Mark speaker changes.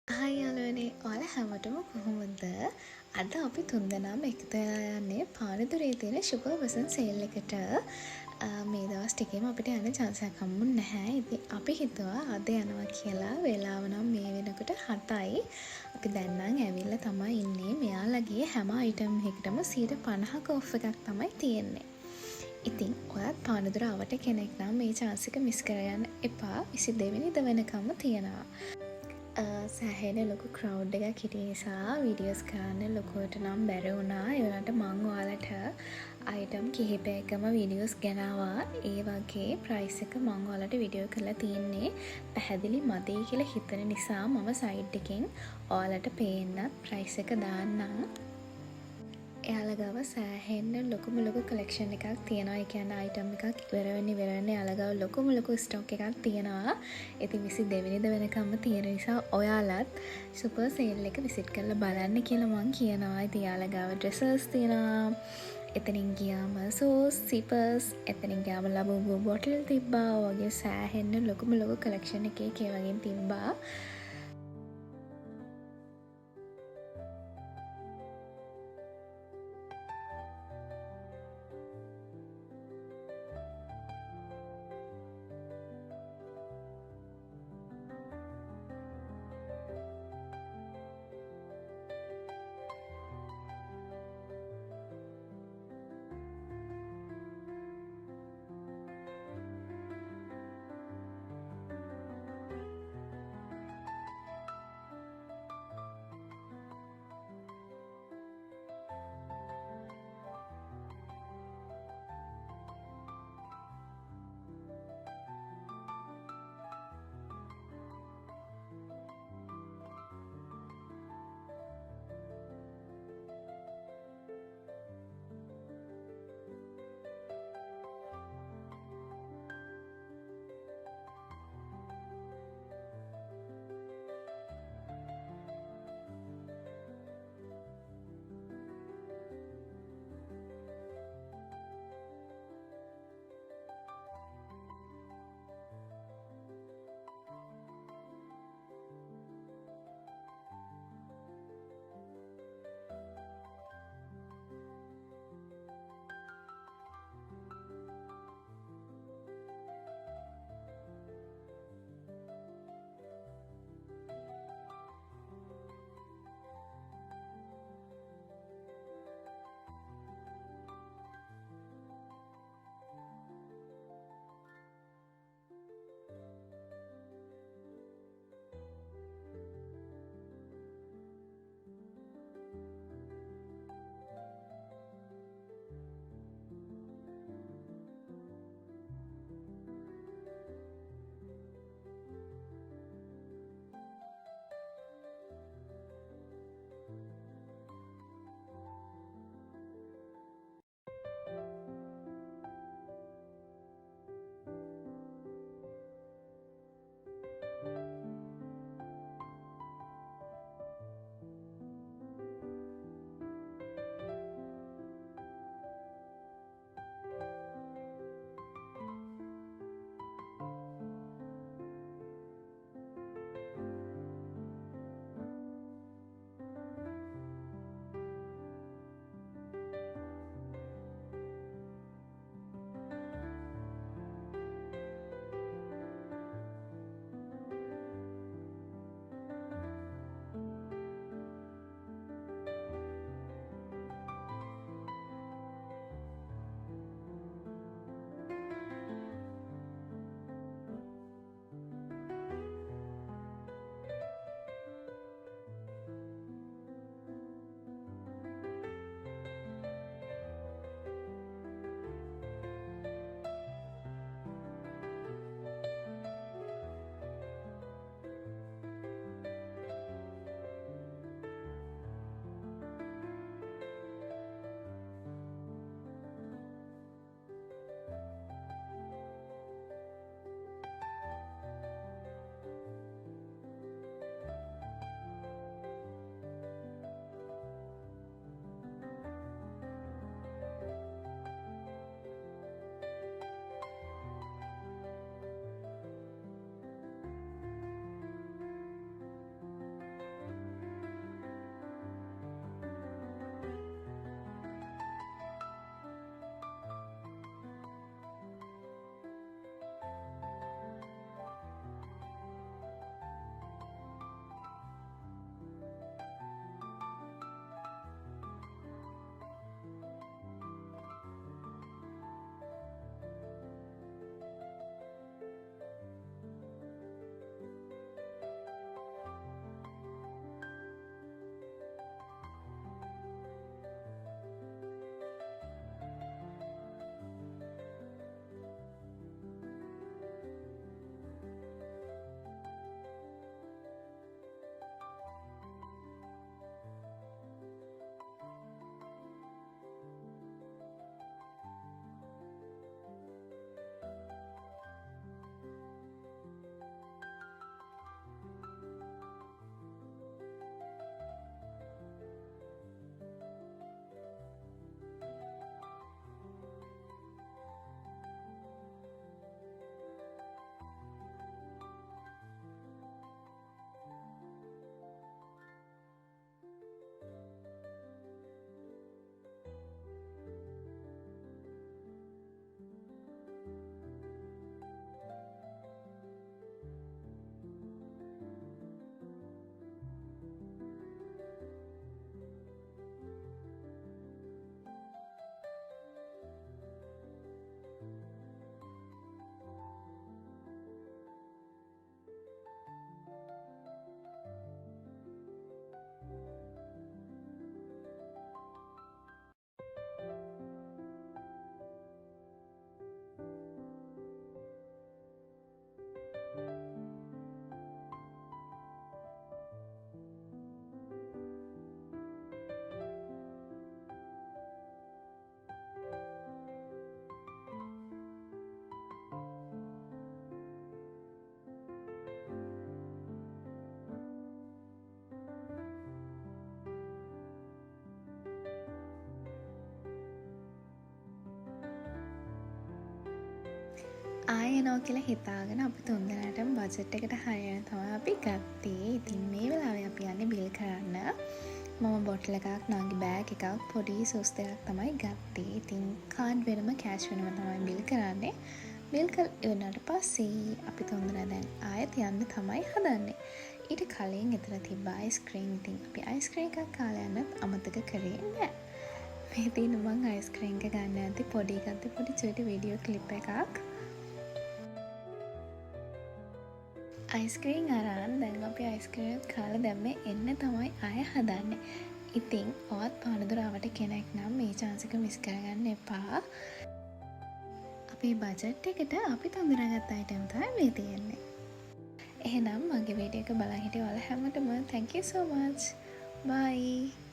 Speaker 1: හයි යාළුවනේ ඔයාලා හැමෝටම කොහොමද? අද අපි තුන්දෙනාම එකතු වෙලා යන්නේ පානදුරේ තියෙන ෂුගර් වසන් සේල් එකට. මේ දවස් ටිකේම අපිට යන්න chance එකක් හම්බුනේ නැහැ. ඉතින් අපි හිතුවා අද යනවා කියලා. වේලාව නම් මේ වෙනකොට 7යි. අපි දැන් නම් ඇවිල්ලා තමයි ඉන්නේ. මෙයාලගේ හැම අයිටම් එකකටම 50% ඔෆ් එකක් තමයි තියෙන්නේ. ඉතින් ඔයත් පානදුර ආවට කෙනෙක් නම් මේ chance එක මිස් කරගන්න එපා. 22 වෙනිදා වෙනකම්ම තියෙනවා. සෑහෙන ලොකු ක්‍රවුඩ් එකක් හිටිය නිසා වීඩියෝස් කරන්න ලොකුවට නම් බැරි වුණා. ඒ වුණාට මං ඔයාලට අයිටම් කිහිපයකම වීඩියෝස් ගෙනාවා. ඒ වගේ ප්‍රයිස් එක මං ඔයාලට වීඩියෝ කරලා තියෙන්නේ පැහැදිලි මදි කියලා හිතන නිසා මම සයිඩ් එකෙන් ඔයාලට පේන්න ප්‍රයිස් එක දාන්නම්. එයාලා ගාව සෑහෙන්න ලොකුම ලොකු කලෙක්ෂන් එකක් තියෙනවා. ඒ කියන්නේ අයිටම් එකක් ඉවර වෙන්න එයාලා ගාව ලොකුම ලොකු ස්ටොක් එකක් තියෙනවා. ඉතින් 22 වෙනිදා වෙනකම්ම තියෙන නිසා ඔයාලත් සුපර් සේල් එක විසිට් කරලා බලන්න කියලා මං කියනවා. ඉතින් එයාලා ගාව ඩ්‍රෙසර්ස් තියෙනවා. එතනින් ගියාම සෝස්, සිපර්ස්, එතනින් ගියාම ලබුබු බොටල් තිබ්බා. වගේ සෑහෙන්න ලොකුම ලොකු කලෙක්ෂන් එකේ වගේ තිබ්බා. යනවා කියලා හිතාගෙන අපි තුන්දෙනාටම බජට් එකට හරියන තමයි අපි ගත්තේ. ඉතින් මේ වෙලාවේ අපි යන්නේ බිල් කරන්න. මම බොටල් එකක්, නාගි බෑග් එකක්, පොඩි සූස් දෙකක් තමයි ගත්තේ. ඉතින් කාඩ් වෙනම කෑෂ් වෙනම තමයි බිල් කරන්නේ. බිල් කර ඉවරනට පස්සේ අපි තුන්දෙනා දැන් ආයෙත් යන්න තමයි හදන්නේ. ඊට කලින් එතන තිබ්බ අයිස්ක්‍රීම්. ඉතින් අපි අයිස්ක්‍රීම් එකක් කාලා යන්නත් අමතක කරේ නෑ. මේ තියෙන මං අයිස්ක්‍රීම් එක ගන්න ඇති පොඩි චුටි වීඩියෝ ක්ලිප් එකක්. අයිස්ක්‍රීම් අරන් දැන් අපි අයිස්ක්‍රීම් කාලා දැම්මේ එන්න තමයි ආය හදන්නේ. ඉතින් ඔවත් පානදුරාවට කෙනෙක් නම් මේ chance එක මිස් කරගන්න එපා. අපේ බජට් එකට අපි තඳුනාගත්ත අයිටම් තමයි මේ තියෙන්නේ. එහෙනම් මගේ වීඩියෝ එක බලන් හිටිය ඔයාලා හැමෝටම thank you so much. Bye.